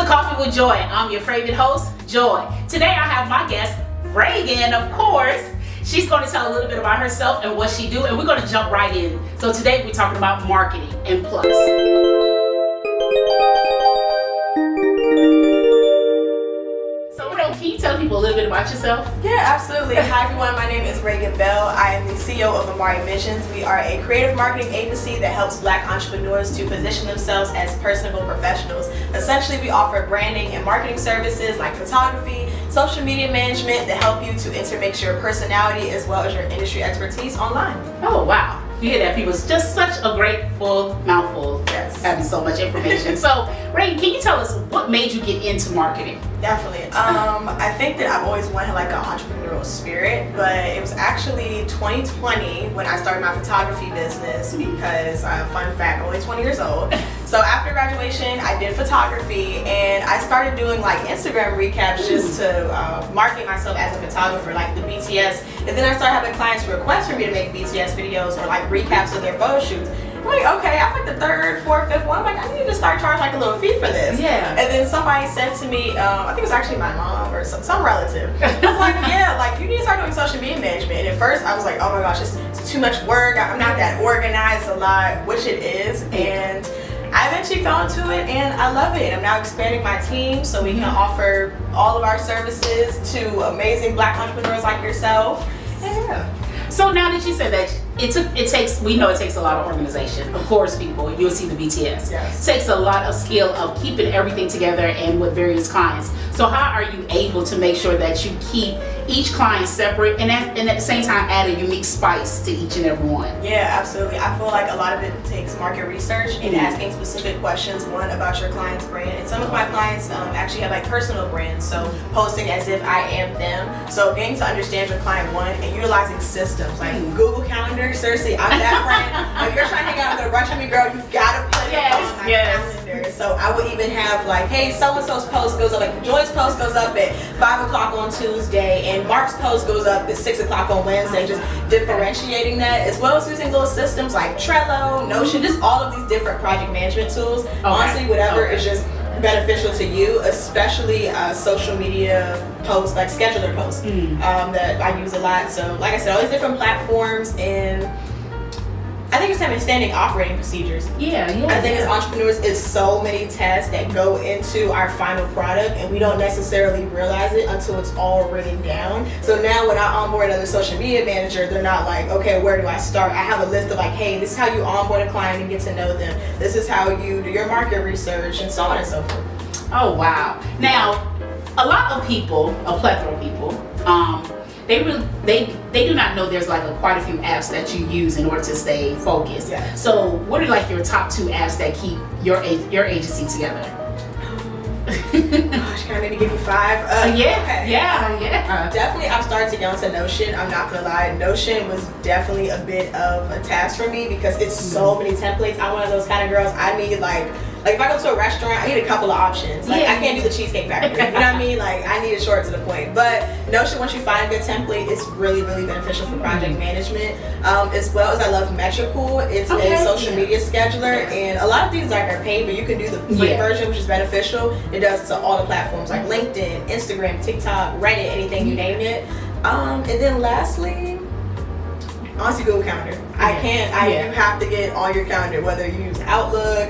to Coffee with Joy. I'm your favorite host, Joy. Today I have my guest, Raygan, of course. She's going to tell a little bit about herself and what she do, and we're going to jump right in. So today we're talking about marketing and plus. So can you tell people a little bit about yourself? Yeah, absolutely. Hi everyone, my name is Raygan-All. I am the CEO of AmariiVision. We are a creative marketing agency that helps Black entrepreneurs to position themselves as personable professionals. Essentially, we offer branding and marketing services like photography, social media management that help you to intermix your personality as well as your industry expertise online. Oh, wow. You hear that, people? It's just such a great full mouthful. Yes. Having so much information. So, Ray, can you tell us what made you get into marketing? Definitely. I think that I've always wanted like an entrepreneurial spirit, but it was actually 2020 when I started my photography business because, fun fact, only 20 years old. So after graduation, I did photography and I started doing like Instagram recaps just to market myself as a photographer, like the BTS. And then I started having clients request for me to make BTS videos or like recaps of their photo shoots. I'm like, okay, I'm like the third, fourth, fifth one. I'm like, I need to start charging like a little fee for this. Yeah. And then somebody said to me, I think it was actually my mom or some relative. I was like, yeah, like you need to start doing social media management. And at first I was like, oh my gosh, it's too much work. I'm not that organized a lot, which it is. And I eventually fell into it and I love it. I'm now expanding my team so we can offer all of our services to amazing Black entrepreneurs like yourself. Yeah. So now that you said that, we know it takes a lot of organization. Of course, people, you'll see the BTS. Yes. It takes a lot of skill of keeping everything together and with various clients. So how are you able to make sure that you keep each client separate and at the same time add a unique spice to each and every one? Yeah, absolutely. I feel like a lot of it takes market research and asking specific questions, one, about your client's brand. And some of my clients actually have like personal brands, so posting as if I am them. So getting to understand your client, one, and utilizing systems like Google Calendar. Seriously, I'm that friend. If you're trying to hang out with a brunch with me, girl, you gotta put it on my calendar. So I would even have like, hey, so-and-so's post goes up, like Joy's post goes up at 5 o'clock on Tuesday, and Mark's post goes up at 6 o'clock on Wednesday, just differentiating that, as well as using little systems like Trello, Notion, just all of these different project management tools. Okay. Honestly, whatever is just beneficial to you, especially social media posts, like scheduler posts that I use a lot. So like I said, all these different platforms, and I think it's having standing operating procedures. Yeah. I think as entrepreneurs, it's so many tests that go into our final product, and we don't necessarily realize it until it's all written down. So now when I onboard another social media manager, they're not like, okay, where do I start? I have a list of like, hey, this is how you onboard a client and get to know them. This is how you do your market research, and so on and so forth. Oh, wow. Now, a lot of people, a plethora of people, they do not know there's like quite a few apps that you use in order to stay focused. Yeah. So what are like your top 2 apps that keep your agency together? Gosh, can I maybe give you 5? Yeah. Definitely, I've started to get onto Notion. I'm not gonna lie, Notion was definitely a bit of a task for me because it's so many templates. I'm one of those kind of girls. I need like if I go to a restaurant, I need a couple of options. Like I can't do the Cheesecake Factory. You know what I mean? Like I need it short to the point. But Notion, once you find a good template, it's really, really beneficial for project management. As well as I love Metricool. It's a social media scheduler, and a lot of these like are paid, but you can do the free version, which is beneficial. It does to all the platforms like LinkedIn, Instagram, TikTok, Reddit, anything you name it. And then lastly, honestly, Google Calendar. You have to get on your calendar, whether you use Outlook,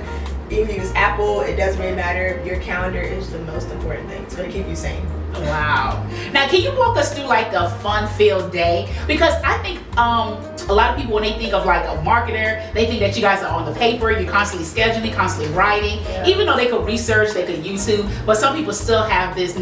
if you use Apple, it doesn't really matter. Your calendar is the most important thing. It's going to keep you sane. Wow. Now, can you walk us through like a fun-filled day? Because I think a lot of people, when they think of like a marketer, they think that you guys are on the paper, you're constantly scheduling, constantly writing. Yeah. Even though they could research, they could YouTube, but some people still have this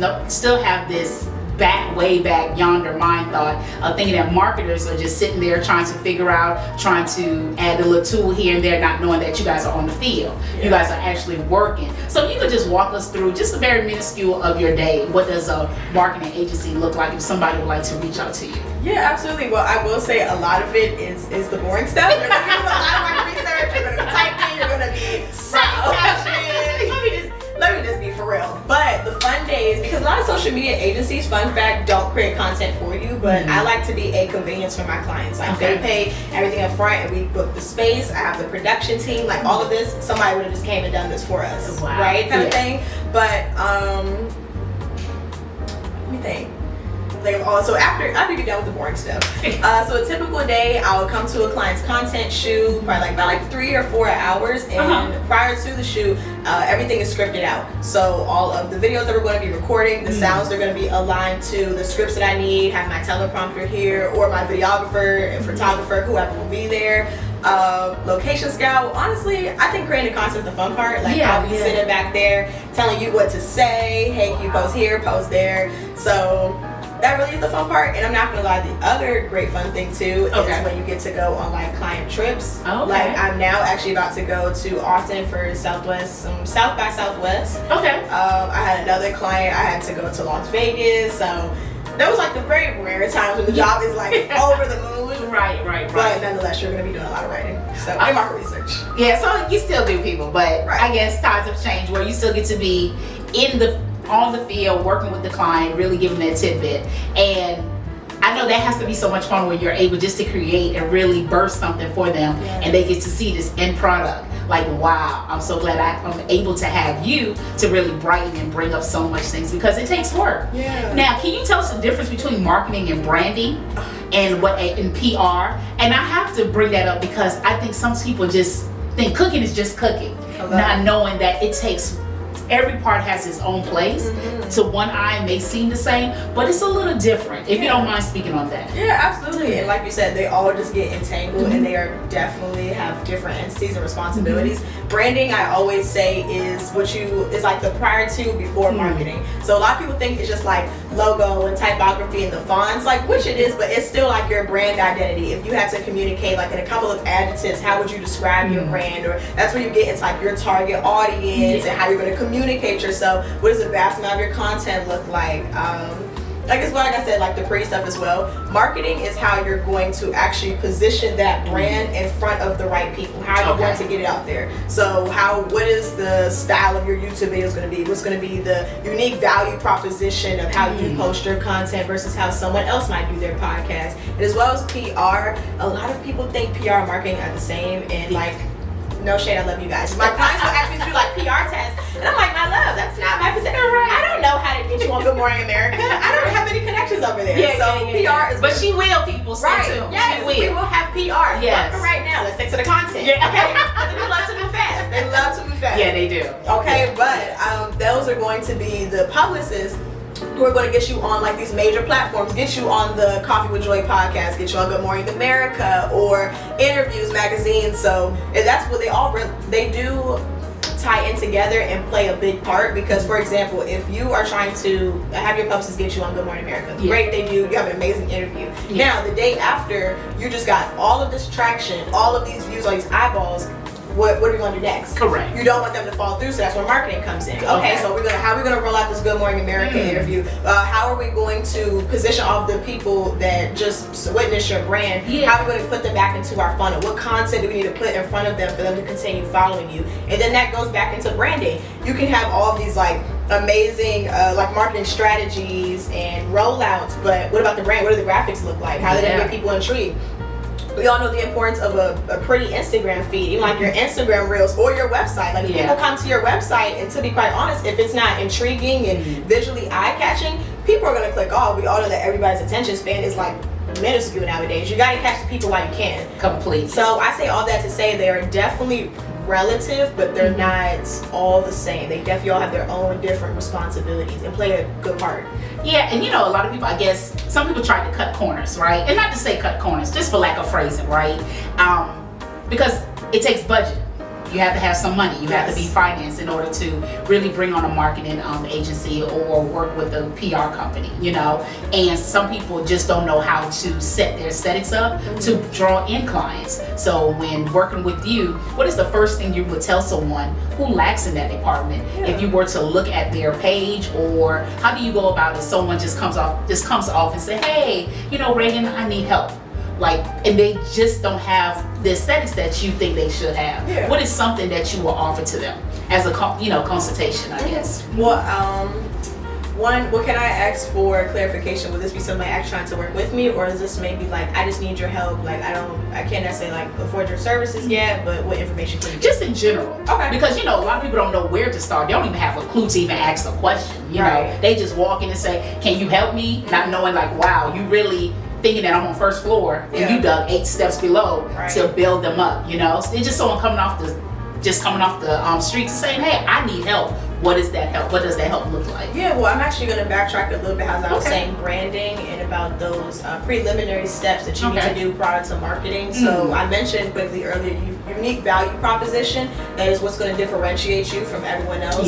way back yonder mind thought of thinking that marketers are just sitting there trying to add a little tool here and there, not knowing that you guys are on the field. Yeah. You guys are actually working. So if you could just walk us through just a very minuscule of your day. What does a marketing agency look like if somebody would like to reach out to you? Yeah, absolutely. Well, I will say a lot of it is the boring stuff. You're going to do a lot of market research, you're going to be typing, you're going to be writing captions. Let me just be for real. But the fun days, because because a lot of social media agencies, fun fact, don't create content for you, but I like to be a convenience for my clients. Like they pay everything up front and we book the space. I have the production team, like all of this, somebody would have just came and done this for us, right? Kind of thing. But let me think. Like also after you get done with the boring stuff, so a typical day I'll come to a client's content shoot probably like about 3 or 4 hours, and prior to the shoot everything is scripted out. So all of the videos that we're going to be recording, the sounds, they're going to be aligned to the scripts that I need, have my teleprompter here, or my videographer and photographer, whoever will be there. Location scout, honestly I think creating the content is the fun part. Like I'll be sitting back there telling you what to say, hey, can you post here, post there. So that really is the fun part. And I'm not gonna lie, the other great fun thing too is when you get to go on like client trips. Like I'm now actually about to go to Austin for South by Southwest. I had another client, I had to go to Las Vegas. So that was like the very rare times when the job is like over the moon. Right. But nonetheless, you're gonna be doing a lot of writing. So and market research. Yeah, so you still do people, but I guess times have changed where you still get to be on the field, working with the client, really giving them that tidbit. And I know that has to be so much fun when you're able just to create and really birth something for them, and they get to see this end product. Like, wow, I'm so glad I'm able to have you to really brighten and bring up so much things, because it takes work. Now, can you tell us the difference between marketing and branding and PR? And I have to bring that up because I think some people just think cooking is just cooking, not knowing that it takes, every part has its own place. To one eye it may seem the same, but it's a little different, if you don't mind speaking on that. Yeah, absolutely. And like you said, they all just get entangled, and they are definitely have different entities and responsibilities. Branding, I always say, is like the prior to, before marketing. So a lot of people think it's just like logo and typography and the fonts, like, which it is, but it's still like your brand identity. If you had to communicate like in a couple of adjectives, how would you describe your brand? Or that's where you get into like your target audience and how you're going to communicate yourself. What does the vast amount of your content look like? Like I said, like the pretty stuff as well. Marketing is how you're going to actually position that brand in front of the right people. How are you going to get it out there? So what is the style of your YouTube videos going to be? What's going to be the unique value proposition of how you post your content versus how someone else might do their podcast? And as well as PR, a lot of people think PR and marketing are the same, and like, no shade, I love you guys. My clients will actually do like PR tests, and I'm like, my love, that's not my position. I don't know how to get you on Good Morning America. I don't have any connections over there. PR is. But she will, people. Stay tuned. Yes, we will have PR. Yes. But for right now, let's stick to the content. Okay. They love to move fast. They love to move fast. Yeah, they do. Okay, but those are going to be the publicists who are going to get you on like these major platforms, get you on the Coffee with Joy podcast, get you on Good Morning America, or interviews, magazines. So and that's what they do tie in together and play a big part. Because for example, if you are trying to have your publicist get you on Good Morning America, great, you have an amazing interview. Now the day after, you just got all of this traction, all of these views, all these eyeballs. What are we going to do next? Correct. You don't want them to fall through, so that's where marketing comes in. Okay, so how are we going to roll out this Good Morning America interview? How are we going to position all of the people that just witness your brand? How are we going to put them back into our funnel? What content do we need to put in front of them for them to continue following you? And then that goes back into branding. You can have all of these like amazing like marketing strategies and rollouts, but what about the brand? What do the graphics look like? How do they get people intrigued? We all know the importance of a pretty Instagram feed, even like your Instagram reels or your website. Like if people come to your website, and to be quite honest, if it's not intriguing and visually eye-catching, people are going to click off. We all know that everybody's attention span is like minuscule nowadays. You got to catch the people while you can. Complete. So I say all that to say they are definitely relative, but they're not all the same. They definitely all have their own different responsibilities and play a good part. Yeah, and a lot of people, I guess, some people try to cut corners, right? And not to say cut corners, just for lack of phrasing, right? Because it takes budget. You have to have some money. You have to be financed in order to really bring on a marketing agency or work with a PR company, And some people just don't know how to set their aesthetics up to draw in clients. So when working with you, what is the first thing you would tell someone who lacks in that department if you were to look at their page? Or how do you go about it? Someone just comes off and say, hey, Raygan, I need help. And they just don't have the aesthetics that you think they should have. What is something that you will offer to them as a consultation, I guess? Well, One, what can I ask for clarification? Would this be somebody actually trying to work with me, or is this maybe like I just need your help? Like I can't necessarily like afford your services yet, but what information can you give? Just in general. Okay. Because a lot of people don't know where to start. They don't even have a clue to even ask a question. You know, they just walk in and say, "Can you help me?" Not knowing like, wow, you really thinking that I'm on first floor and you dug 8 steps below to build them up. So it's just someone coming off the streets and saying, "Hey, I need help." What is that help? What does that help look like? Yeah, well, I'm actually going to backtrack a little bit as I was saying branding and about those preliminary steps that you need to do prior to marketing. So I mentioned quickly earlier, unique value proposition. That is what's going to differentiate you from everyone else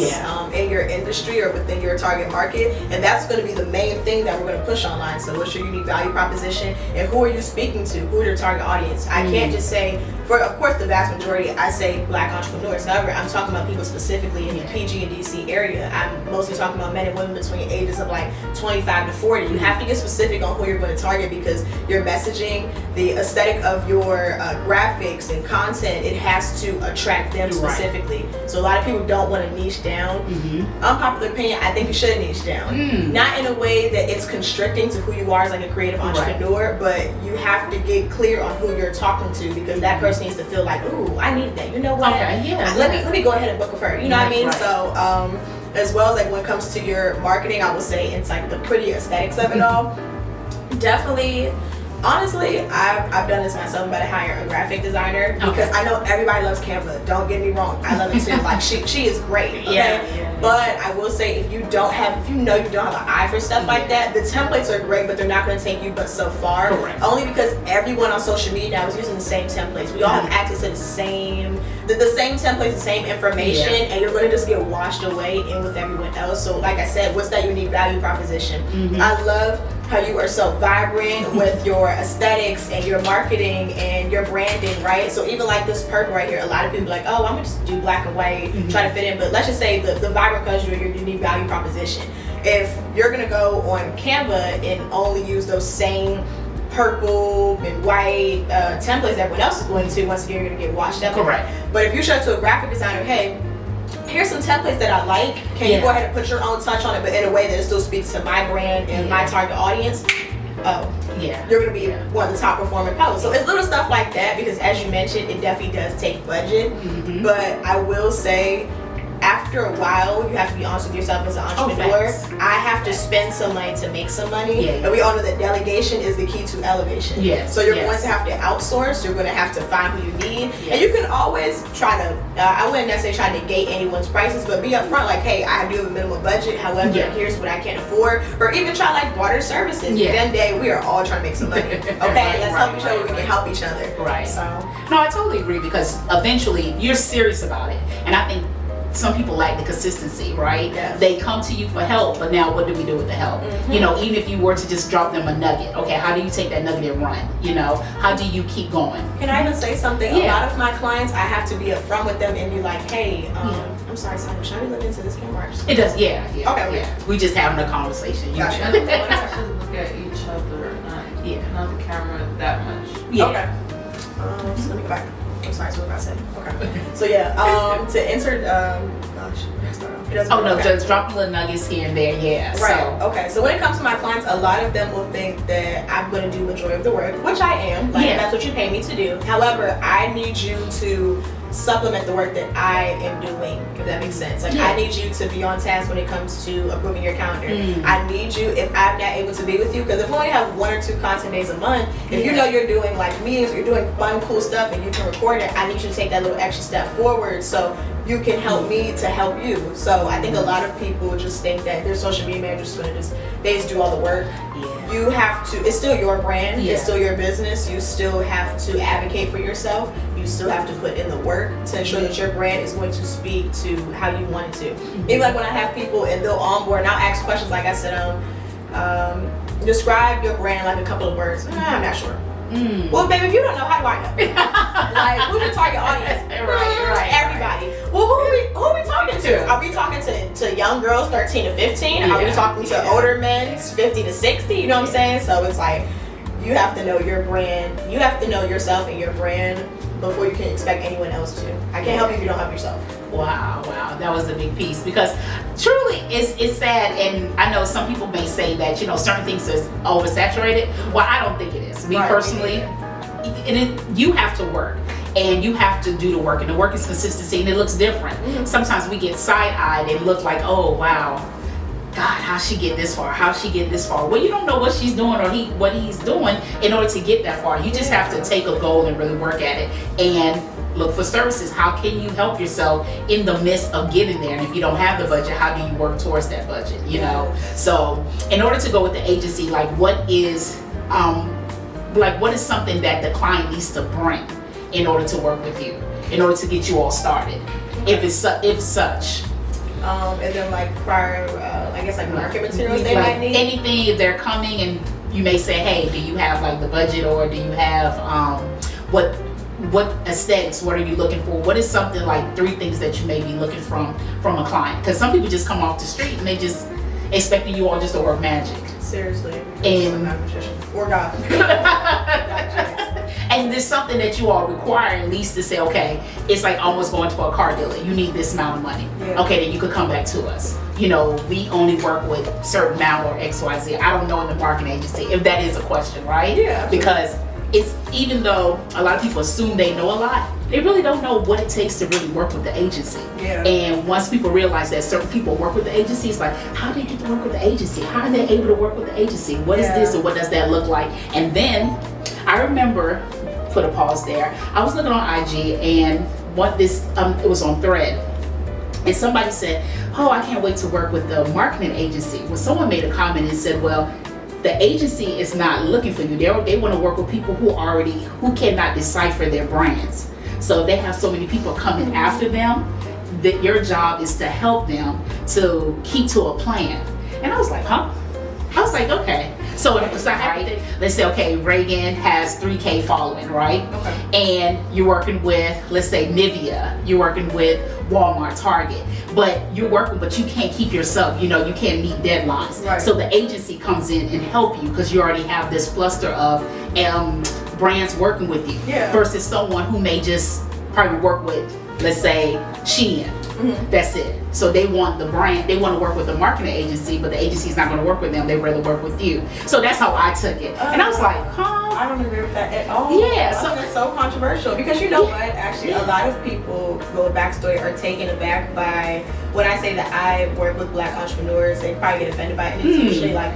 in your industry or within your target market. And that's going to be the main thing that we're going to push online. So what's your unique value proposition and who are you speaking to? Who is your target audience? I can't just say, of course, the vast majority, I say Black entrepreneurs. However, I'm talking about people specifically in the PG and DC area. I'm mostly talking about men and women between ages of like 25 to 40. You have to get specific on who you're going to target because your messaging, the aesthetic of your graphics and content, it has to attract them specifically. So a lot of people don't want to niche down. Unpopular opinion, I think you should niche down. Not in a way that it's constricting to who you are as like a creative entrepreneur, but you have to get clear on who you're talking to because that person needs to feel like, ooh, I need that. You know what? Let me go ahead and book with her. You know what I mean? So as well as like when it comes to your marketing, I would say it's like the pretty aesthetics of it all. Definitely, honestly, I've done this myself, but I hire a graphic designer because I know everybody loves Canva. Don't get me wrong, I love it too. Like she is great. But I will say if you know you don't have an eye for stuff like that, the templates are great, but they're not going to take you but so far. Only because everyone on social media now is using the same templates. We all have access to the same templates, the same information, and you're going to just get washed away in with everyone else. So like I said, what's that unique value proposition? I love how you are so vibrant with your aesthetics and your marketing and your branding, right? So even like this purple right here, a lot of people are like, oh, I'm gonna just do black and white, try to fit in. But let's just say the vibrant colors are your unique value proposition. If you're gonna go on Canva and only use those same purple and white templates everyone else is going to, once again, you're gonna get washed up. But if you show to a graphic designer, hey, here's some templates that I like. Can you go ahead and put your own touch on it, but in a way that it still speaks to my brand and my target audience? You're going to be one of the top performing posts. So it's little stuff like that because, as you mentioned, it definitely does take budget. But I will say, after a while, you have to be honest with yourself as an entrepreneur. I have to spend some money to make some money. And we all know that delegation is the key to elevation. So you're going to have to outsource. You're going to have to find who you need. And you can always try to, I wouldn't necessarily try to negate anyone's prices, but be upfront like, hey, I do have a minimum budget. However, here's what I can afford. Or even try like barter services. At the end of the day, we are all trying to make some money. Okay, let's help each other. We can help each other. So no, I totally agree because eventually you're serious about it. And I think some people lack the consistency, right? They come to you for help, but now what do we do with the help? Even if you were to just drop them a nugget, okay, how do you take that nugget and run? How do you keep going? Can I even say something? A lot of my clients, I have to be upfront with them and be like, hey, I'm sorry, Simon, should I be looking into this camera? It does, okay. We just having a conversation. Gotcha. We look at each other, not the camera that much. Okay. So let me go back. I'm sorry, what was I about to say? Okay. So to enter, just drop little nuggets here and there, Okay, so when it comes to my clients, a lot of them will think that I'm going to do majority of the work, which I am. That's what you pay me to do. However, I need you to supplement the work that I am doing, if that makes sense. I need you to be on task when it comes to approving your calendar. I need you, if I'm not able to be with you, because if we only have 1 or 2 content days a month, if you know you're doing like meetings, you're doing fun, cool stuff, and you can record it, I need you to take that little extra step forward so you can help me to help you. So I think a lot of people just think that their social media manager is going to they just do all the work. You have to, it's still your brand, it's still your business, you still have to advocate for yourself, you still have to put in the work to ensure that your brand is going to speak to how you want it to. Even like when I have people and they'll onboard and I'll ask questions like I said, describe your brand like a couple of words. I'm not sure. Well, baby, if you don't know, how do I know? Like, who's your target audience? Everybody. Well, who are we talking to? Are we talking to young girls 13 to 15? Are we talking to older men 50 to 60? You know what I'm saying? So it's like, you have to know your brand. You have to know yourself and your brand before you can expect anyone else to. I can't help you if you don't help yourself. Wow, that was a big piece because truly it's sad, and I know some people may say that, you know, certain things is oversaturated. Well, I don't think it is. Me personally, you have to work. And you have to do the work, and the work is consistency, and it looks different. Sometimes we get side-eyed and look like, oh wow, God, how'd she get this far? How'd she get this far? Well, you don't know what she's doing or what he's doing in order to get that far. You just have to take a goal and really work at it and look for services. How can you help yourself in the midst of getting there? And if you don't have the budget, how do you work towards that budget? You know. So in order to go with the agency, like what is something that the client needs to bring in order to work with you, in order to get you all started, if such. And then like prior, I guess like market materials they like might need. Anything, if they're coming and you may say, hey, do you have like the budget, or do you have what aesthetics, what are you looking for? What is something like 3 things that you may be looking from a client? Because some people just come off the street and they just expecting you all just to work magic. Seriously. And or God. And there's something that you all require at least to say, okay, it's like almost going to a car dealer. You need this amount of money. Okay, then you could come back to us. You know, we only work with certain amount or XYZ. I don't know in the marketing agency if that is a question, right? Yeah. Because it's, even though a lot of people assume they know a lot, they really don't know what it takes to really work with the agency. And once people realize that certain people work with the agency, it's like, how do they get to work with the agency? How are they able to work with the agency? What is this, or what does that look like? And then I remember, put a pause there, I was looking on IG, and it was on Thread, and somebody said, oh, I can't wait to work with the marketing agency. Well, someone made a comment and said, well, the agency is not looking for you. They want to work with people who cannot decipher their brands. So if they have so many people coming after them, that your job is to help them to keep to a plan. And I was like, huh? I was like, okay. So let's say, okay, Raygan has 3K following, right? And you're working with, let's say, Nivea. You're working with Walmart, Target. But you can't keep yourself, you know, you can't meet deadlines. So the agency comes in and help you because you already have this cluster of brands working with you, versus someone who may just probably work with, let's say, Shein. That's it. So they want the brand, they want to work with the marketing agency, but the agency's not going to work with them. They'd rather work with you. So that's how I took it. And I was like, huh? I don't agree with that at all. So it's so controversial because you know what? Actually, a lot of people, little backstory, are taken aback by when I say that I work with Black entrepreneurs. They probably get offended by it. And it's usually like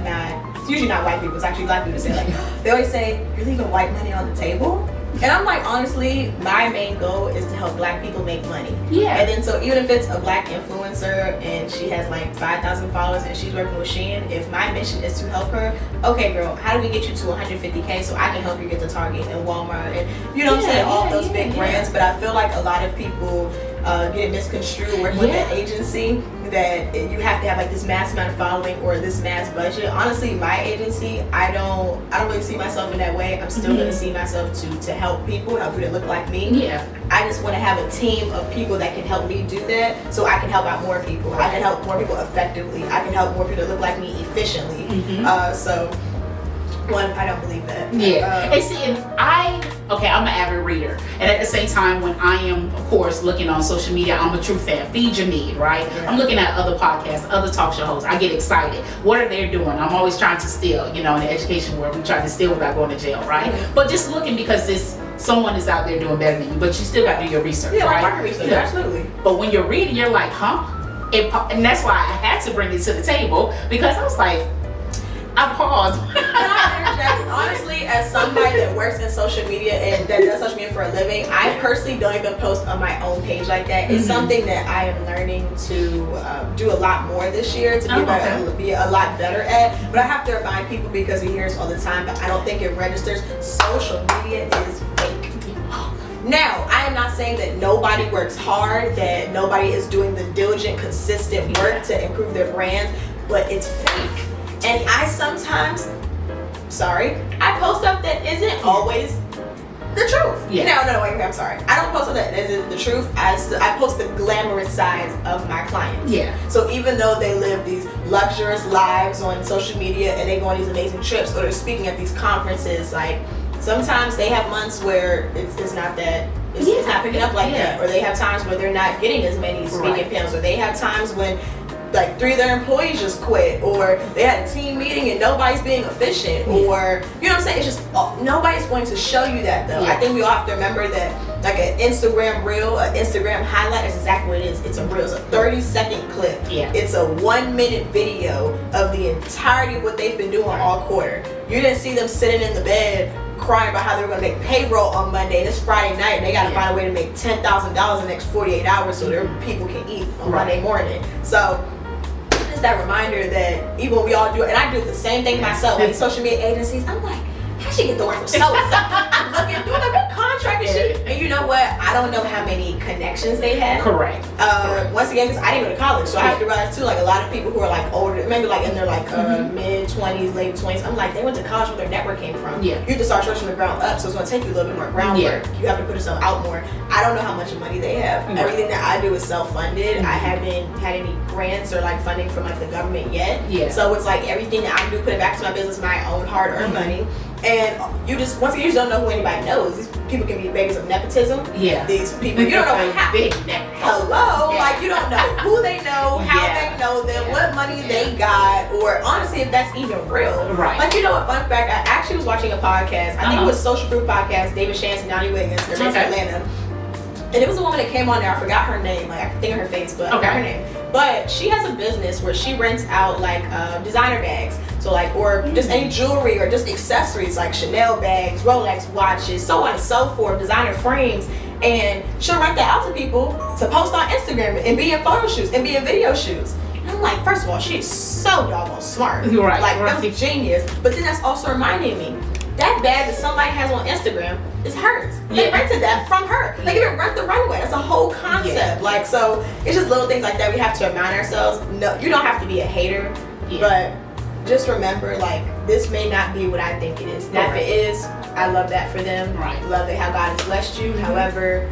it's usually not white people. It's actually Black people say like, they always say, you're leaving white money on the table. And I'm like, honestly, my main goal is to help Black people make money. And then so even if it's a Black influencer and she has like 5,000 followers and she's working with Shein, if my mission is to help her, okay girl, how do we get you to 150K so I can help you get to Target and Walmart and you know what I'm saying, all those big brands. But I feel like a lot of people get misconstrued working with that agency, that you have to have like this mass amount of following or this mass budget. Honestly, my agency, I don't really see myself in that way. I'm still gonna see myself to help people that look like me. I just want to have a team of people that can help me do that, so I can help out more people. I can help more people effectively. I can help more people that look like me efficiently. So one, I don't believe that. And see, I'm an avid reader, and at the same time, when I am, of course, looking on social media, I'm a true fan. Feed your need, right? I'm looking at other podcasts, other talk show hosts. I get excited. What are they doing? I'm always trying to steal. You know, in the education world, we try to steal without going to jail, right? But just looking because someone is out there doing better than you, but you still got to do your research, right? Market research, absolutely. But when you're reading, you're like, huh? And that's why I had to bring it to the table, because I was like, I paused. Honestly, as somebody that works in social media and that does social media for a living, I personally don't even post on my own page like that. It's something that I am learning to do a lot more this year, to be a lot better at. But I have to remind people, because we hear this all the time, but I don't think it registers. Social media is fake. Now, I am not saying that nobody works hard, that nobody is doing the diligent, consistent work to improve their brands, but it's fake. And I sometimes, I post stuff that isn't always the truth. No, wait, I'm sorry. I don't post stuff that isn't the truth. I post the glamorous sides of my clients. So even though they live these luxurious lives on social media and they go on these amazing trips or they're speaking at these conferences, like sometimes they have months where it's not that. It's not picking up like that, or they have times where they're not getting as many speaking panels, or they have times when like 3 of their employees just quit, or they had a team meeting and nobody's being efficient, or you know what I'm saying? It's just nobody's going to show you that though. I think we all have to remember that like an Instagram reel, an Instagram highlight is exactly what it is. It's a reel. It's a 30-second clip. It's a 1-minute video of the entirety of what they've been doing all quarter. You didn't see them sitting in the bed crying about how they were going to make payroll on Monday and it's Friday night and they got to find a way to make $10,000 in the next 48 hours so their people can eat on Monday morning. So just that reminder that even when we all do it, and I do the same thing myself, like social media agencies, I'm like, how she get to work with so-and-so? I'm looking, doing like, what contract is she? And you know what? I don't know how many connections they have. Correct. Once again, because I didn't go to college, so I have to realize too, like a lot of people who are like older, maybe like in their like mid-20s, late 20s, I'm like, they went to college where their network came from. You have to start searching from the ground up, so it's going to take you a little bit more groundwork. You have to put yourself out more. I don't know how much money they have. Everything that I do is self-funded. I haven't had any grants or like funding from like the government yet. So it's like everything that I do, put it back to my business, my own hard-earned money. And you just, once again, you just don't know who anybody knows. These people can be babies of nepotism. These people, you don't know how. Hello, like you don't know who they know, how they know them, what money they got, or honestly, if that's even real. Like, you know what, fun fact, I actually was watching a podcast, I think it was Social Proof Podcast, David Shantz and Donnie Wiggins, they're based in Atlanta. And it was a woman that came on there, I forgot her name, like I can think of her face, but I forgot her name. But she has a business where she rents out like designer bags. So like, or just any jewelry or just accessories like Chanel bags, Rolex watches, so on and so forth, designer frames. And she'll rent that out to people to post on Instagram and be in photo shoots and be in video shoots. And I'm like, first of all, she's so doggone smart. Like, that's a genius. But then that's also reminding me, that bag that somebody has on Instagram is hers. They rented that from her. They didn't rent the runway. That's a whole concept. Like, so it's just little things like that we have to remind ourselves. No, you don't have to be a hater, but just remember, like, this may not be what I think it is. Now, if it is, I love that for them. Love that how God has blessed you. However,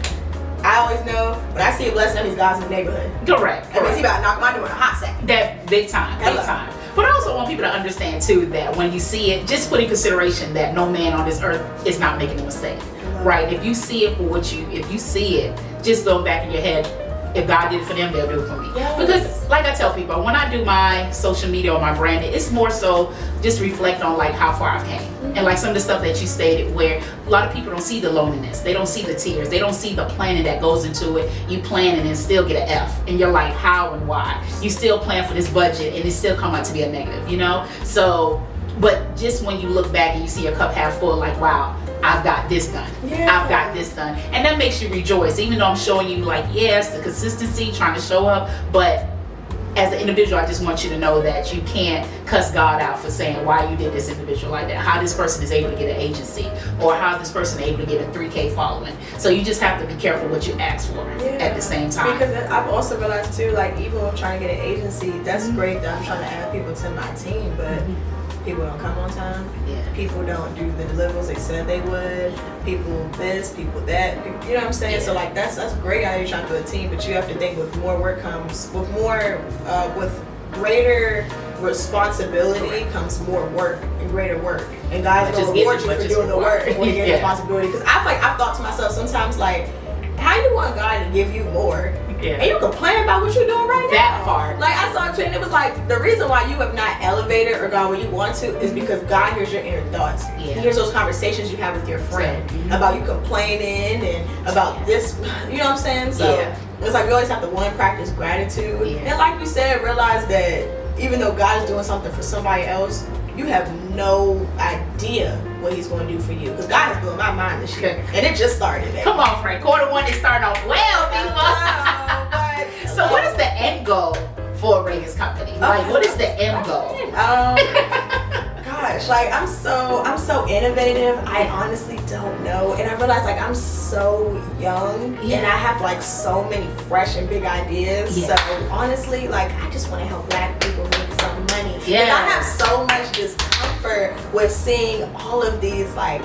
I always know when I see a blessing, that means God's in the neighborhood. That means He about to knock my door in a hot second. That big time, big time. But I also want people to understand too that when you see it, just put in consideration that no man on this earth is not making a mistake, right? If you see it for what if you see it, just go back in your head. If God did it for them, they'll do it for me. Because like I tell people, when I do my social media or my branding, it's more so just reflect on like how far I've came. And like some of the stuff that you stated, where a lot of people don't see the loneliness, they don't see the tears, they don't see the planning that goes into it. You plan and then still get an F, and you're like, how and why? You still plan for this budget and it still come out to be a negative, you know? So, but just when you look back and you see your cup half full, like, wow, I've got this done. I've got this done. And that makes you rejoice, even though I'm showing you like, yes, the consistency, trying to show up, but as an individual, I just want you to know that you can't cuss God out for saying why you did this individual like that, how this person is able to get an agency, or how this person is able to get a 3K following. So you just have to be careful what you ask for at the same time. Because I've also realized too, like even when I'm trying to get an agency, that's great that I'm trying to add people to my team, but people don't come on time. People don't do the deliverables they said they would. People this, people that. You know what I'm saying? So like that's great how you're trying to build a team, but you have to think with more work comes with more with greater responsibility comes more work and greater work. And God's gonna reward you for doing the work when you get responsibility. Because I've thought to myself sometimes like, how you want God to give you more? And you complain about what you're doing right now. That part. Like I saw a tweet and it was like, the reason why you have not elevated or gone where you want to is because God hears your inner thoughts. He hears those conversations you have with your friend about you complaining and about this, you know what I'm saying? So it's like we always have to practice gratitude. And like you said, realize that even though God is doing something for somebody else, you have no idea what He's going to do for you. Because God has blown my mind this year. And it just started. Come on, Frank. Q1 is starting off well, people. So what is the end goal for Raygan's company? Like, what is the end goal? Gosh, like I'm so innovative. I honestly don't know. And I realize like I'm so young and I have like so many fresh and big ideas. So honestly, like I just want to help Black people make some money. And I have so much discomfort with seeing all of these like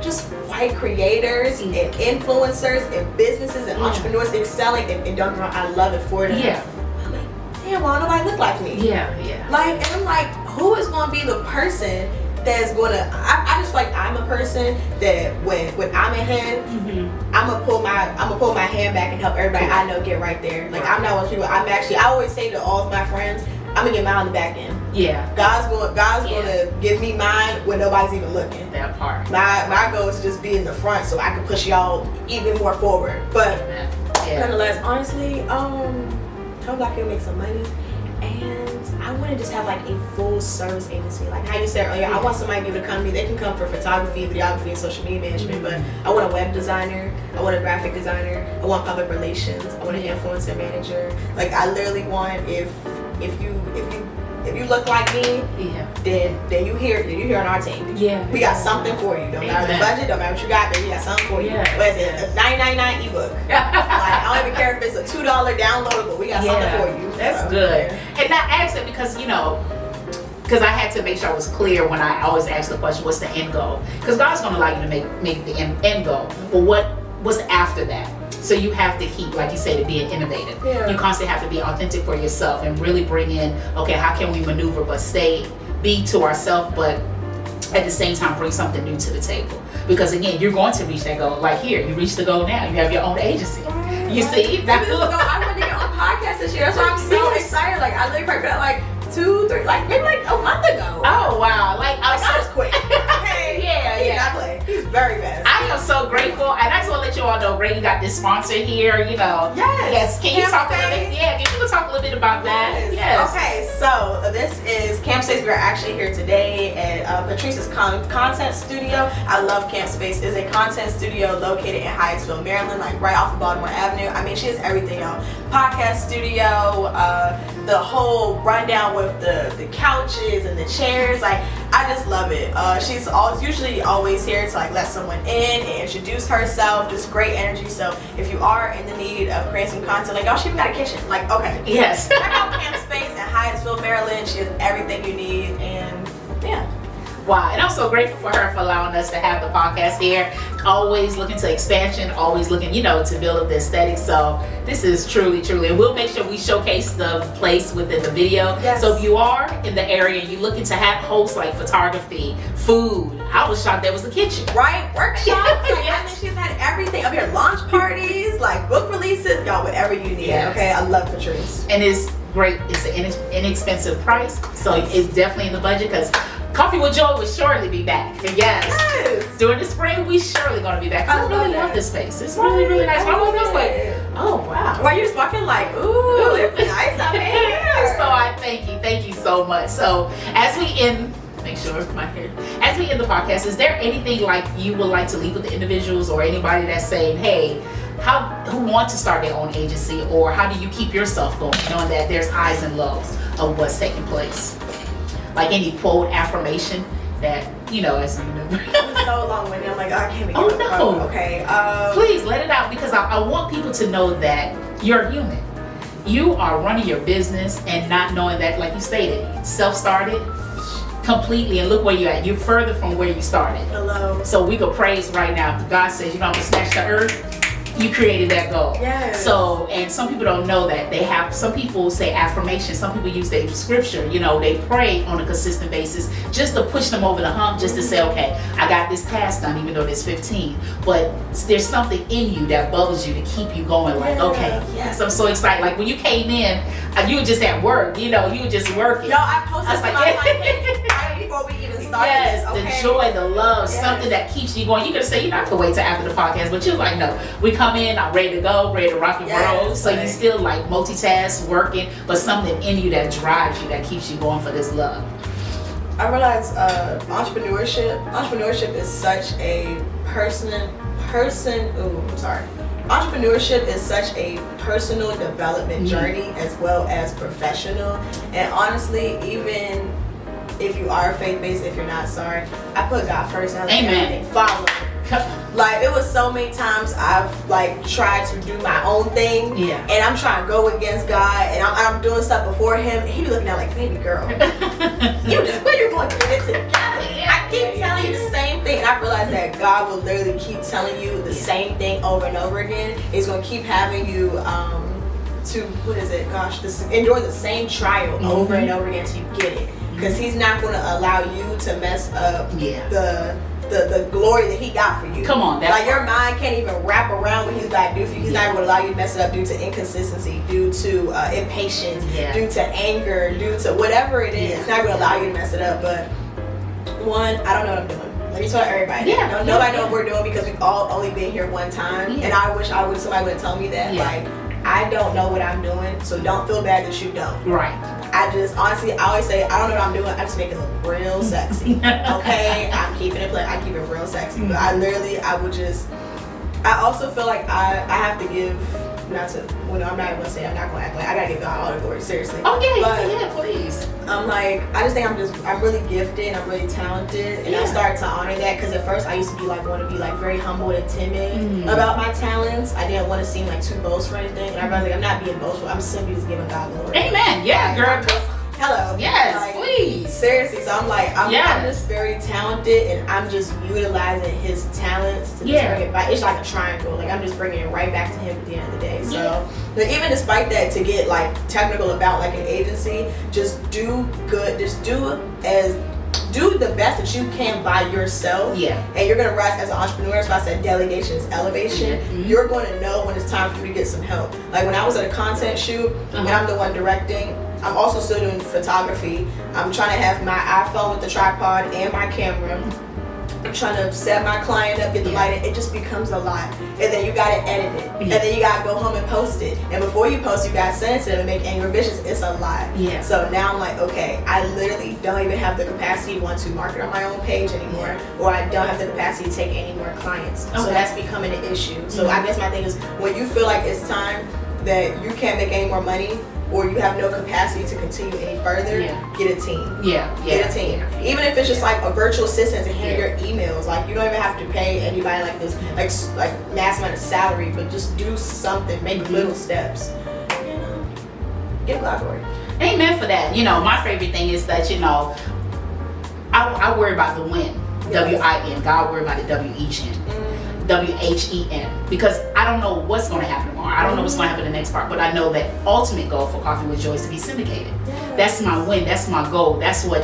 just white creators and influencers and businesses and entrepreneurs excelling and don't get me wrong, I love it for them. I'm like, damn, why don't nobody look like me? Like, and I'm like, who is going to be the person that's gonna. I just feel like I'm a person that when I'm ahead, I'm gonna pull my hand back and help everybody I know get right there. Like I'm not one of those people. I always say to all of my friends, I'm gonna get mine on the back end. Yeah. God's gonna give me mine when nobody's even looking. That part. My goal is to just be in the front so I can push y'all even more forward. But nonetheless, honestly, hope I can make some money, and I want to just have like a full service agency. Like how you said earlier, I want somebody to be able to come to me. They can come for photography, videography, and social media management. But I want a web designer. I want a graphic designer. I want public relations. I want an influencer manager. Like I literally want if you look like me, then you here on our team. Yeah. We got something for you. Don't matter the budget, don't matter what you got, baby, we got something for you. What is it? A $9.99 ebook. Like I don't even care if it's a $2 downloadable. We got something for you. That's good. And I asked it because because I had to make sure I was clear when I always ask the question, what's the end goal? Because God's going to allow you to make the end goal. But what's after that? So you have to keep, like you said, being innovative. Yeah. You constantly have to be authentic for yourself and really bring in, okay, how can we maneuver but be to ourselves, but at the same time bring something new to the table. Because again, you're going to reach that goal. Like here, you reached the goal now. You have your own agency. Right. You see? I wanted to get on podcast this year. That's why I'm so excited. Like I literally put out like 2, 3, like maybe like a month ago. Oh wow! Like that was quick. Okay. yeah. I play. He's very fast. I am so grateful, and I just want to let you all know, Ray, you got this sponsor here. Yes. Can you talk a little bit? Yeah, can you talk a little bit about that? Yes. Okay, so this is Camp Space. We're actually here today at Patrice's content studio. I love Camp Space. It's a content studio located in Hyattsville, Maryland, like right off of Baltimore Avenue. I mean, she has everything, y'all. Podcast studio, the whole rundown with the couches and the chairs. Like, I just love it. She's usually always here to like let someone in and introduce herself. Just great energy. So if you are in the need of creating some content, like y'all, she even got a kitchen. Like, okay, yes. Check out Camp Space in Hyattsville, Maryland. She has everything you need, and yeah. Wow, and I'm so grateful for her for allowing us to have the podcast here. Always looking to expansion, always looking, to build up the aesthetic. So this is truly, and we'll make sure we showcase the place within the video. Yes. So if you are in the area and you're looking to have hosts like photography, food, I was shocked there was a kitchen. Right? Workshops. I mean, she's had everything up here. Launch parties, like book releases, y'all, whatever you need. Yes. Okay, I love Patrice. And it's great. It's an inexpensive price. So it's definitely in the budget because Coffee with Joy will surely be back. Yes. During the spring, we surely gonna be back. I really love this space. It's really, really nice. I was like, oh wow. Well, you're just walking like, ooh, it's nice out here. So I thank you so much. So as we end, as we end the podcast, is there anything like you would like to leave with the individuals or anybody that's saying, hey, who want to start their own agency, or how do you keep yourself going, knowing that there's highs and lows of what's taking place? Like any quote, affirmation that, as you remember. I'm so long-winded. I'm like, I can't be. Oh no. Okay. Please let it out, because I want people to know that you're human. You are running your business and not knowing that, like you stated, self-started completely, and look where you're at. You're further from where you started. Hello. So we could praise right now. God says you don't have to snatch the earth. You created that goal. Yes. So, and some people don't know that some people say affirmations, some people use their scripture, they pray on a consistent basis just to push them over the hump, just to say, okay, I got this task done, even though there's 15. But there's something in you that bubbles you to keep you going, like, okay, yes, I'm so excited. Like when you came in, you were just at work, you were just working. Yo, I posted my right before we even started. Yes, this. The joy, the love, something that keeps you going. You could say, I could wait till after the podcast, but you're like, no, we come in, I'm ready to go, ready to rock and roll. So you still like multitask, working, but something in you that drives you, that keeps you going for this love. I realize entrepreneurship is such a entrepreneurship is such a personal development journey as well as professional. And honestly, even if you are faith-based, if you're not, sorry, I put God first. And Amen. Follow. Like it was so many times I've like tried to do my own thing, and I'm trying to go against God, and I'm doing stuff before Him, and He be looking at like, baby girl, you're going to get it together. I keep telling you the same thing, and I realize that God will literally keep telling you the same thing over and over again. He's going to keep having you endure the same trial over and over again until you get it. because he's not going to allow you to mess up Yeah. the glory that he got for you. Come on, that's like your mind can't even wrap around what he's about to do for you. He's not going to allow you to mess it up due to inconsistency, due to impatience, due to anger, due to whatever it is. It's not going to allow you to mess it up. But one, I don't know what I'm doing. Let me tell everybody. Nobody know what we're doing because we've all only been here one time. And I wish somebody would tell me that. Like, I don't know what I'm doing, so don't feel bad that you don't. Right. I just honestly, I always say I don't know what I'm doing. I just make it look real sexy. Okay, I'm keeping it I keep it real sexy. But I also feel like I have to give. I'm not going to act like I gotta give God all the glory, seriously. Okay, but yeah, please. I'm like, I just think I'm really gifted, I'm really talented, and I started to honor that because at first I used to want to be like very humble and timid about my talents. I didn't want to seem like too boastful or anything, and I realized like I'm not being boastful. I'm simply just giving God glory. Amen. Yeah, girl. Hello. Yes, like, please. Seriously, so I'm like, I'm just very talented, and I'm just utilizing his talents to just bring it back. It's like a triangle. Like I'm just bringing it right back to him at the end of the day. So, but even despite that, to get like technical about like an agency, just do good. Just do the best that you can by yourself. Yeah. And you're gonna rise as an entrepreneur. So I said delegation is elevation. You're going to know when it's time for you to get some help. Like when I was at a content shoot and I'm the one directing. I'm also still doing photography. I'm trying to have my iPhone with the tripod and my camera. I'm trying to set my client up, get the lighting. It just becomes a lot. And then you gotta edit it. And then you gotta go home and post it. And before you post, you gotta send it to them and make angry revisions. It's a lot. Yeah. So now I'm like, okay, I literally don't even have the capacity to want to market on my own page anymore. Or I don't have the capacity to take any more clients. So that's becoming an issue. So I guess my thing is when you feel like it's time that you can't make any more money, or you have no capacity to continue any further, get a team. Get a team. Even if it's just like a virtual assistant to handle your emails. Like you don't even have to pay anybody like this, like mass amount of salary, but just do something, make little steps. You know, give God glory. Amen for that. You know, my favorite thing is that, you know, I worry about the win. W-I-N. God worry about the W-E-N. W-H-E-N, because I don't know what's going to happen tomorrow. I don't know what's going to happen in the next part, but I know that ultimate goal for Coffee with Joy is to be syndicated. That's my win. That's my goal. That's like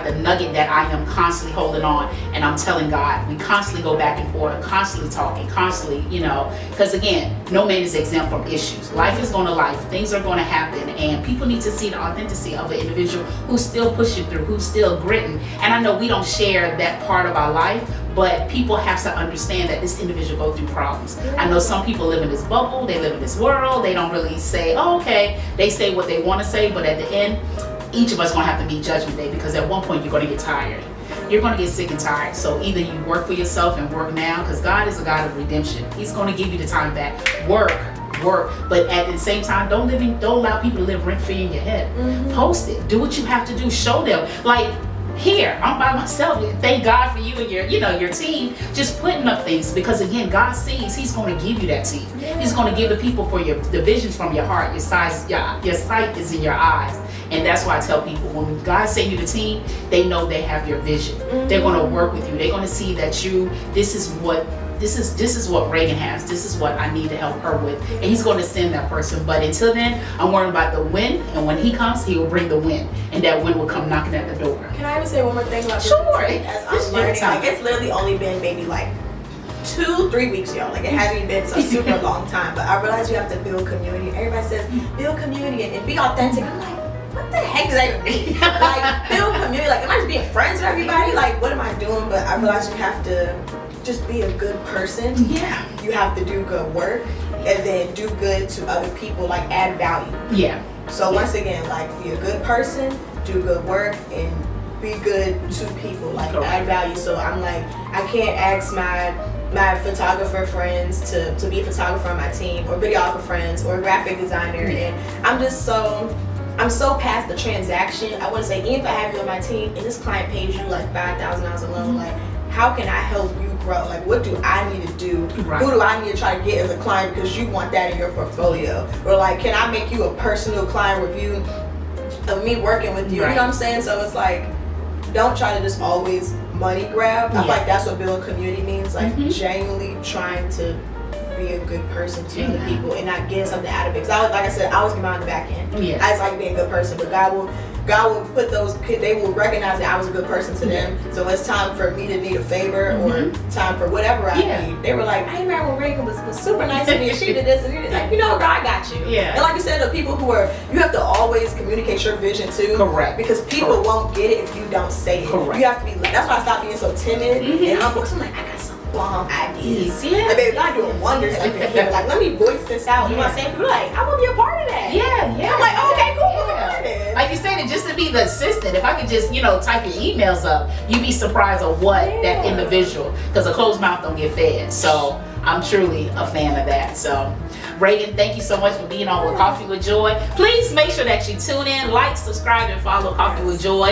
the nugget that I am constantly holding on, and I'm telling God. We constantly go back and forth, constantly talking, constantly, you know, because again, no man is exempt from issues. Life is going to life. Things are going to happen, and people need to see the authenticity of an individual who's still pushing through, who's still gritting. And I know we don't share that part of our life, but people have to understand that this individual go through problems. I know some people live in this bubble, they live in this world, they don't really say, oh, okay, they say what they want to say, but at the end, each of us gonna have to meet judgment day, because at one point you're gonna get tired. You're gonna get sick and tired. So either you work for yourself and work now, because God is a God of redemption. He's gonna give you the time back. Work, but at the same time, don't allow people to live rent free in your head. Post it, do what you have to do, show them. Like, here, I'm by myself. Thank God for you and your team just putting up things, because again, God sees. He's going to give you that team. He's going to give the people for the visions from your heart. Your sight is in your eyes, and that's why I tell people, when God send you the team, they know they have your vision. They're going to work with you. They're going to see that this is what Raygan has. This is what I need to help her with. And he's going to send that person. But until then, I'm worried about the win. And when he comes, he will bring the win. And that win will come knocking at the door. Can I even say one more thing about Sure. As I'm learning, like, it's literally only been maybe like 2-3 weeks, y'all. Like, it hasn't even been a super long time. But I realize you have to build community. Everybody says build community and be authentic. I'm like, what the heck does that even mean? Like, build community. Like, am I just being friends with everybody? Like, what am I doing? But I realize you have to just be a good person. Yeah. You have to do good work and then do good to other people, like add value. Yeah. So once again, like, be a good person, do good work, and be good to people, like add value. So I'm like, I can't ask my photographer friends to be a photographer on my team, or videographer friends, or graphic designer, and I'm so past the transaction. I want to say, even if I have you on my team and this client pays you like $5,000 alone, like, how can I help you grow? Like, what do I need to do? Right. Who do I need to try to get as a client because you want that in your portfolio? Or like, can I make you a personal client review of me working with you? Right. You know what I'm saying? So it's like, don't try to just always money grab. I feel like that's what building community means. Like, genuinely trying to be a good person to other people and not getting something out of it. Because like I said, I was getting on the back end. I just like being a good person, but God will God will put they will recognize that I was a good person to them. So it's time for me to need a favor or time for whatever I need. They were like, I remember when Raygan was super nice to me and she did this and he did like, you know, God got you. Yeah. And like you said, the people you have to always communicate your vision too. Correct. Because people won't get it if you don't say it. Correct. You have to be, that's why I stopped being so timid and humble. So I'm like, I got some bomb ideas. Yeah. Like, baby, God doing wonders up in here. Like, let me voice this out. You know what I'm saying? People like, I want to be a part of that. Yeah. I'm like, okay, cool. Like you said, just to be the assistant, if I could just, type your emails up, you'd be surprised of what that individual, because a closed mouth don't get fed. So I'm truly a fan of that. So Raygan, thank you so much for being on with Coffee with Joy. Please make sure that you tune in, like, subscribe, and follow Coffee with Joy.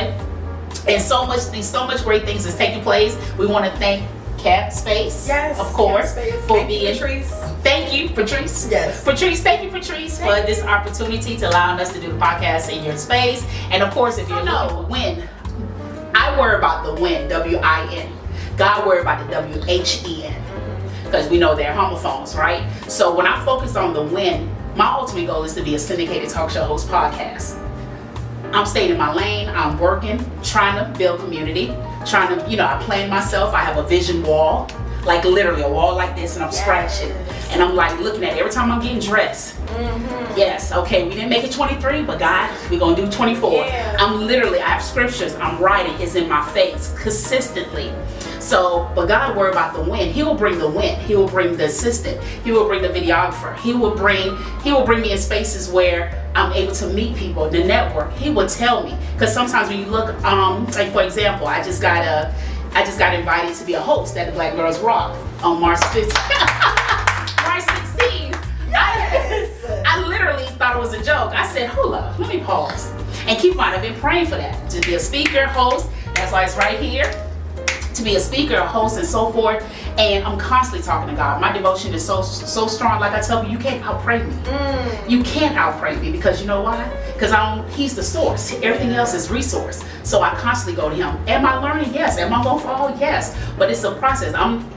And so much great things is taking place. We want to thank Cap Space, of course, for being. Thank you, Patrice. Yes. Patrice, thank you, Patrice, for this opportunity to allowing us to do the podcast in your space. And of course, if you're looking for win, I worry about the win, W-I-N. God worry about the W-H-E-N. Because we know they're homophones, right? So when I focus on the win, my ultimate goal is to be a syndicated talk show host podcast. I'm staying in my lane, I'm working, trying to build community, trying to, I plan myself, I have a vision wall, like literally a wall like this, and I'm scratching. And I'm like looking at it every time I'm getting dressed. Yes, okay, we didn't make it 23, but God, we're gonna do 24. Yeah. I have scriptures, I'm writing, it's in my face consistently. So, but God worry about the win. He will bring the win. He will bring the assistant. He will bring the videographer. He will bring me in spaces where I'm able to meet people, the network. He will tell me. Because sometimes when you look, like for example, I just got invited to be a host at the Black Girls Rock on March 15th. March 16th. I literally thought it was a joke. I said, hold up, let me pause. And keep in mind, I've been praying for that. To be a speaker, host, that's why it's right here. To be a speaker, a host, and so forth. And I'm constantly talking to God. My devotion is so strong. Like I tell you, you can't outpray me. You can't outpray me, because you know why? Because He's the source. Everything else is resource. So I constantly go to Him. Am I learning? Yes. Am I going to fall? Yes. But it's a process. I'm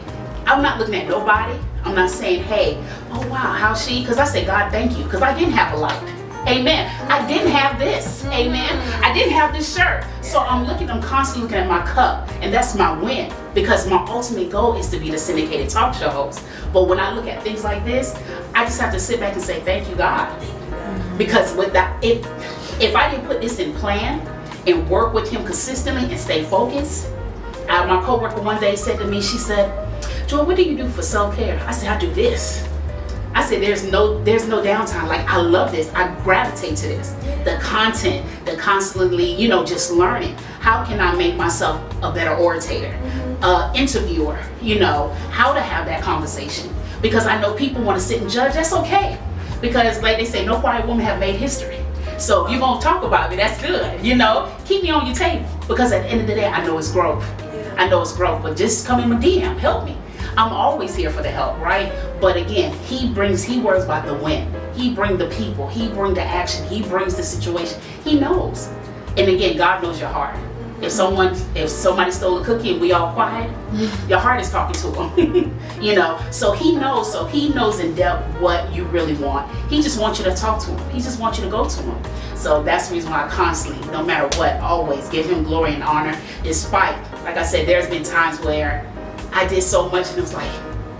not looking at nobody. I'm not saying, hey, oh wow, how's she? Because I say, God, thank you. Because I didn't have a light. Amen. I didn't have this. Amen. I didn't have this shirt. So I'm constantly looking at my cup, and that's my win, because my ultimate goal is to be the syndicated talk show host. But when I look at things like this, I just have to sit back and say, thank you, God. Because with that, if I didn't put this in plan and work with Him consistently and stay focused, my coworker one day said to me, she said, Joy, what do you do for self-care? I said, I do this. I said, there's no downtime. Like, I love this. I gravitate to this. The content, the constantly, just learning. How can I make myself a better orator, interviewer, how to have that conversation. Because I know people want to sit and judge. That's okay. Because like they say, no quiet woman have made history. So if you're going to talk about me, that's good. Keep me on your table. Because at the end of the day, I know it's growth. I know it's growth. But just come in my DM, help me. I'm always here for the help, right? But again, He worries about the win. He brings the people. He brings the action. He brings the situation. He knows. And again, God knows your heart. If somebody stole a cookie and we all quiet, your heart is talking to Him. So He knows. So He knows in depth what you really want. He just wants you to talk to Him. He just wants you to go to Him. So that's the reason why I constantly, no matter what, always give Him glory and honor. Despite, like I said, there's been times where I did so much and it was like,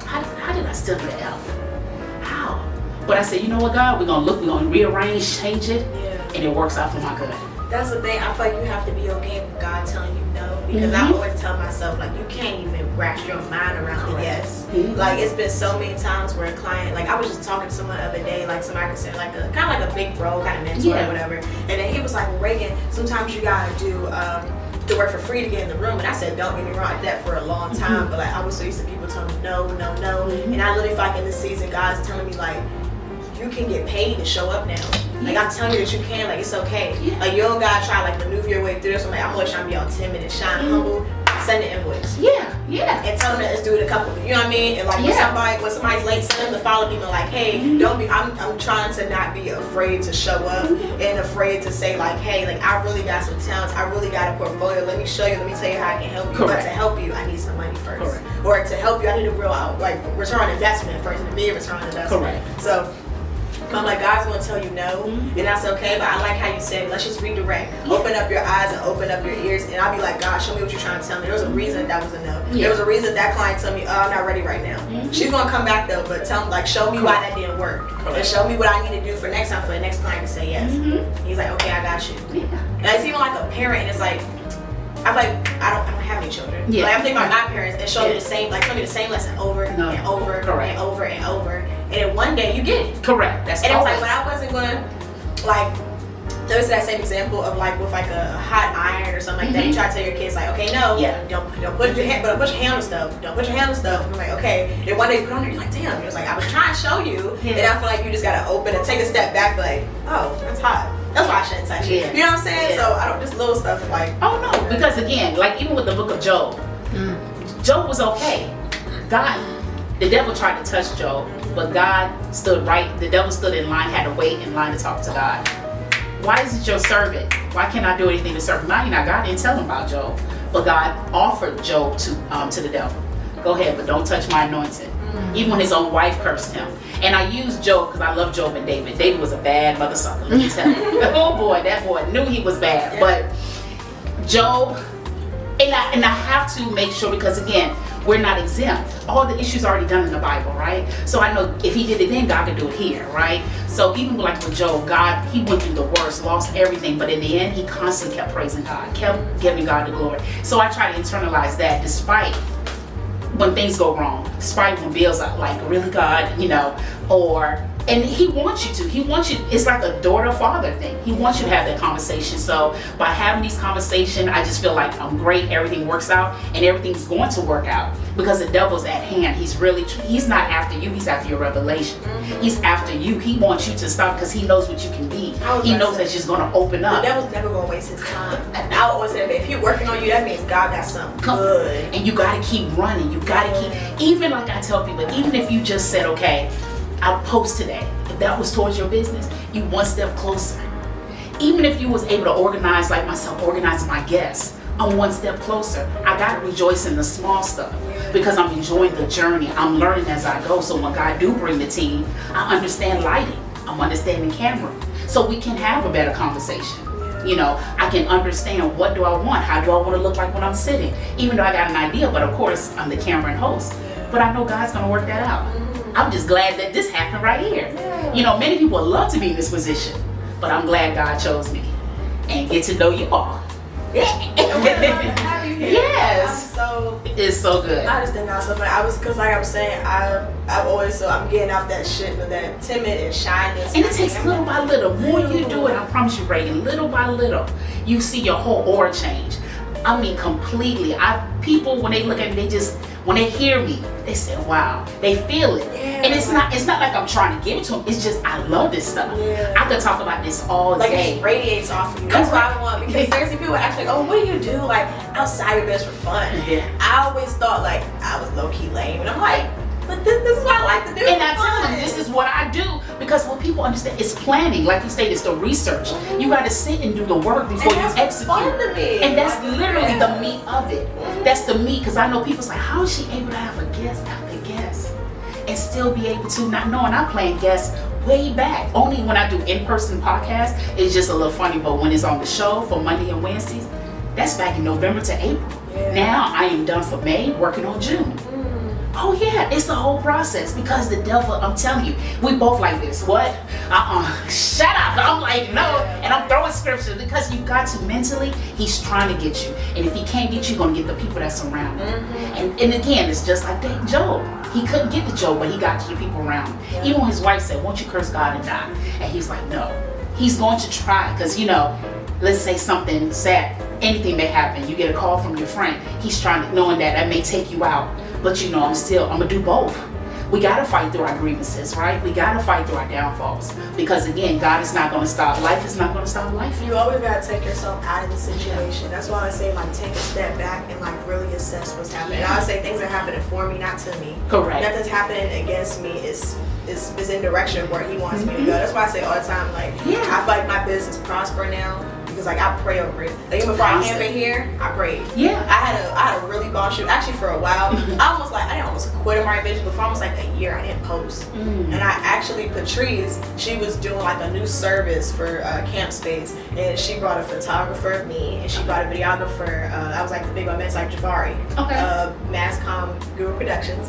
how did I still get an F? How? But I said, you know what, God, we're going to rearrange, change it, and it works out for my good. That's the thing. I feel like you have to be okay with God telling you no, because I always tell myself, like, you can't even grasp your mind around the yes. Like, it's been so many times where a client, like, I was just talking to someone the other day, like somebody could say, like, kind of like a big bro, kind of mentor or whatever, and then he was like, well, Raygan, sometimes you gotta do to work for free to get in the room. And I said, don't get me wrong, I did that for a long time, but like, I was so used to people telling me no. And I literally feel like in this season, God's telling me, like, you can get paid to show up now. Like, I'm telling you that you can, like, it's okay. Like, you don't gotta try, like, maneuver your way through this. I'm like, I'm always trying to be all timid and shy and humble. Send the invoice. And tell them that let's do it a couple. You know what I mean? And like when somebody's late, send them to follow people like, hey, don't be. I'm trying to not be afraid to show up and afraid to say like, hey, like I really got some talents. I really got a portfolio. Let me show you. Let me tell you how I can help you. But to help you, I need some money first. Or to help you, I need a real return on investment first, an immediate return on investment. So But I'm like, God's gonna tell you no, and that's okay. But I like how you said, let's just redirect. Open up your eyes and open up your ears. And I'll be like, God, show me what you're trying to tell me. There was a reason that was a no. There was a reason that client told me, oh, I'm not ready right now. She's gonna come back though, but tell me, like, show me why that didn't work. And show me what I need to do for next time for the next client to say yes. He's like, okay, I got you. And it's even like a parent, and it's like, I'm like, I don't have any children. Like, I'm thinking about my parents and show me the same, like, show me the same lesson over and over and over and over. And then one day you get it. Correct. That's and it was like, when I wasn't gonna, like, there was that same example of like with like a hot iron or something like that. You try to tell your kids like, okay, no, don't put your hand, but put your hand on stuff. Don't put your hand on stuff. And I'm like, okay. And one day you put it on there, you're like, damn. It was like, I was trying to show you, and I feel like you just gotta open and take a step back, like, oh, that's hot. That's why I shouldn't touch it. You know what I'm saying? So I don't, just little stuff like. Oh no, because again, like even with the book of Job, Job was okay. God, the devil tried to touch Job, but God stood right. The devil stood in line, had to wait in line to talk to God. Why is it your servant? Why can't I do anything to serve him? Now, God didn't tell him about Job, but God offered Job to the devil. Go ahead, but don't touch my anointed. Even when his own wife cursed him. And I use Job because I love Job and David. David was a bad mother sucker, let me tell you. Oh boy, that boy knew he was bad. But Job, and I have to make sure, because again, we're not exempt. All the issues already done in the Bible, right? So I know if he did it then, God could do it here, right? So even like with Job, God, he went through the worst, lost everything, but in the end, he constantly kept praising God, kept giving God the glory. So I try to internalize that despite when things go wrong, despite when bills are like, really, God, you know, and he wants you to. He wants you. It's like a daughter-father thing. He wants you to have that conversation. So by having these conversations, I just feel like I'm great. Everything works out, and everything's going to work out because the devil's at hand. He's not after you. He's after your revelation. He's after you. He wants you to stop because he knows what you can be. He knows that she's going to open up. The devil's never going to waste his time. And I always say, if he's working on you, that means God got something good. And you got to keep running. You got to keep. Even like I tell people, even if you just said, okay, I'll post today. If that was towards your business, you one step closer. Even if you was able to organize like myself, organize my guests, I'm one step closer. I gotta rejoice in the small stuff because I'm enjoying the journey. I'm learning as I go. So when God do bring the team, I understand lighting. I'm understanding camera. So we can have a better conversation. You know, I can understand what do I want? How do I want to look like when I'm sitting? Even though I got an idea, but of course I'm the camera and host. But I know God's gonna work that out. I'm just glad that this happened right here. You know, many people would love to be in this position, but I'm glad God chose me and get to know you all. Yes. It's so good. I just think I was so funny. Because like I was saying, I'm getting out that shit with that timid and shyness. And it takes little by little. More you do it, I promise you, Raygan, little by little, you see your whole aura change. I mean, completely. People, when they look at me, when they hear me, they say, wow, they feel it. And it's not like I'm trying to give it to them. It's just, I love this stuff. I could talk about this all like day. It just radiates off of you. That's what I want, because seriously, people ask like, oh, what do you do like outside your business for fun? I always thought like I was low-key lame, and I'm like, but this is what I like to do. And I tell them, this is what I do, because when people understand, it's planning. Like you say, it's the research. You got to sit and do the work before you execute. Fun to me. And that's literally the meat of it. That's the meat, because I know people's like, how is she able to have a guest after guest and still be able to, not knowing I'm playing guests way back. Only when I do in-person podcasts, it's just a little funny, but when it's on the show for Monday and Wednesdays, that's back in November to April. Now I am done for May, working on June. Oh yeah, it's the whole process, because the devil, I'm telling you, we both like this. What? Shut up. I'm like, no. And I'm throwing scriptures, because you got to mentally, he's trying to get you. And if he can't get you, you're going to get the people that surround him. And again, it's just like that Job. He couldn't get to Job, but he got to the people around him. Even when his wife said, won't you curse God and die? And he's like, no. He's going to try, because, you know, let's say something sad, anything may happen. You get a call from your friend. He's trying to, knowing that may take you out. But you know, I'm gonna do both. We gotta fight through our grievances, right? We gotta fight through our downfalls. Because again, God is not gonna stop. Life is not gonna stop life. You always gotta take yourself out of the situation. That's why I say, like, take a step back and like really assess what's happening. And I say things are happening for me, not to me. Correct. Nothing's happening against me. It's in direction where he wants me to go. That's why I say all the time, like, I feel like my business prosper now because like I pray over it. Like even before I came in here, I prayed. Yeah. I had a really bomb shoot actually for a while. I didn't almost quit AmariiVision, but for almost like a year I didn't post. And I actually, Patrice, she was doing like a new service for Camp Space, and she brought a photographer, me, and she brought a videographer. I was like the big one, like Jabari, Masscom Guru Productions.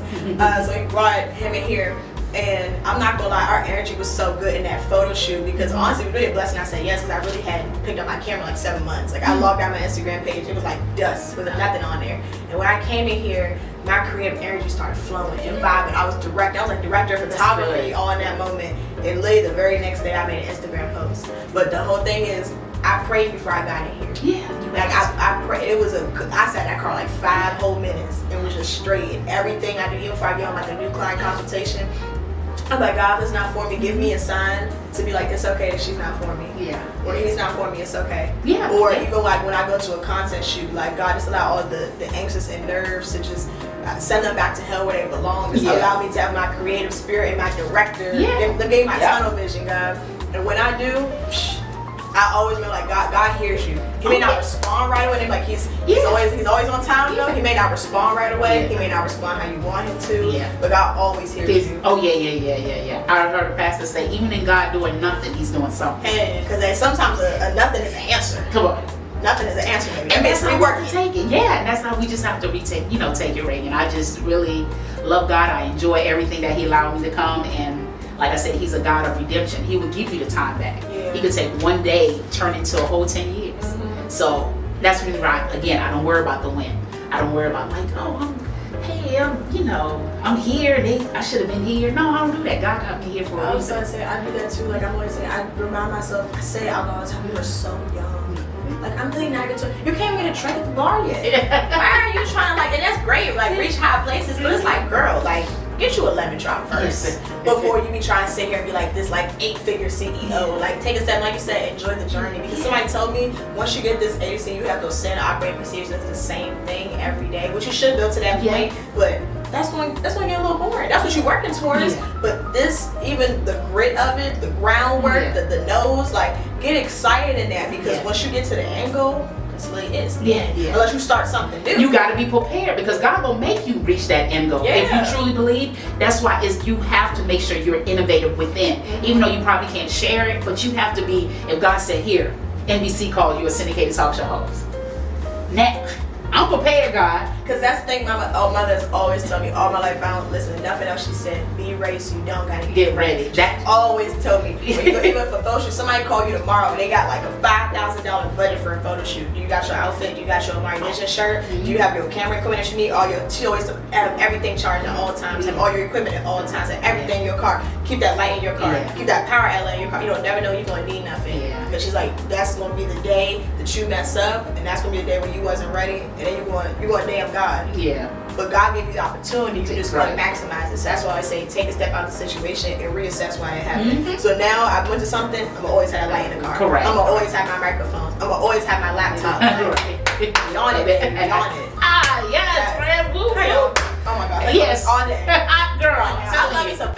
So he brought him in here. And I'm not gonna lie, our energy was so good in that photo shoot because honestly, it was really a blessing I said yes because I really hadn't picked up my camera like 7 months. Like I logged out my Instagram page, it was like dust with nothing on there. And when I came in here, my creative energy started flowing and vibing. I was like director of photography all in that moment. And literally the very next day I made an Instagram post. But the whole thing is, I prayed before I got in here. Yeah. Like I prayed. I sat in that car like 5 whole minutes and was just straight. And everything I did, even before I get on like a new client consultation, I'm like, God, if it's not for me, give me a sign to be like, it's okay that she's not for me. Yeah. Or he's not for me, it's okay. Yeah. Or even like when I go to a content shoot, like God just allow all the anxious and nerves to just send them back to hell where they belong. Just allow me to have my creative spirit and my director. They gave my tunnel vision, God. And when I do, I always been like, God hears you. He may not respond right away. Like he's always on time. You know, he may not respond right away. He may not respond how you want him to. But God always hears you. Oh yeah. I heard a pastor say, even in God doing nothing, He's doing something. Because sometimes a nothing is an answer. Come on. Nothing is an answer, baby. And that's how we have to take it. Yeah, and that's how we just have to take it, Raygan. I just really love God. I enjoy everything that He allowed me to come, and like I said, He's a God of redemption. He will give you the time back. He could take one day, turn into a whole 10 years. So that's really right. Again, I don't worry about the win. I don't worry about like, I'm here. I should have been here. No, I don't do that. God got me here for a reason. I was gonna say I do that too. Like I'm always saying, I remind myself. I say it out all the time. We were so young. Like I'm really not gonna. You can't even get a drink at the bar yet. Why are you trying to and that's great. Like reach high places, but it's like, girl, like. Get you a lemon drop first before you be trying to sit here and be like this 8-figure CEO. Like take a step, like you said, enjoy the journey. Because somebody told me once you get this agency, you have those standard operating procedures. That's the same thing every day, which you should build to that point. But that's going to get a little boring. That's what you're working towards. But this, even the grit of it, the groundwork, the nose, get excited in that because once you get to the end goal. Unless you start something new. You got to be prepared because God will make you reach that end goal. If you truly believe, that's why you have to make sure you're innovative within. Even though you probably can't share it, but you have to be, if God said, here, NBC called you a syndicated talk show host. Next. I'm prepared, God. Because that's the thing my mother's always told me all my life. I don't listen to nothing else she said. Be ready so you don't gotta get ready. That always told me. When you go, even for photo shoot, somebody call you tomorrow and they got a $5,000 budget for a photo shoot. You got your outfit, you got your AmariiVision shirt, do you have your camera equipment that you need, she always have everything charged at all times, have all your equipment at all times, have everything in your car. Keep that light in your car, keep that power outlet in your car. You don't never know you're gonna need nothing. Because she's like, that's gonna be the day that you mess up, and that's gonna be the day when you wasn't ready, and then you're going damn God. But God gave you the opportunity to just maximize it. So that's why I say take a step out of the situation and reassess why it happened. So now I went to something, I'm gonna always have a light in the car. I'm gonna always have my microphones. I'm gonna always have my laptop. On it, baby. On it. Yes, friend. Woo. Oh my God. Yes. On it. Girl, I love me some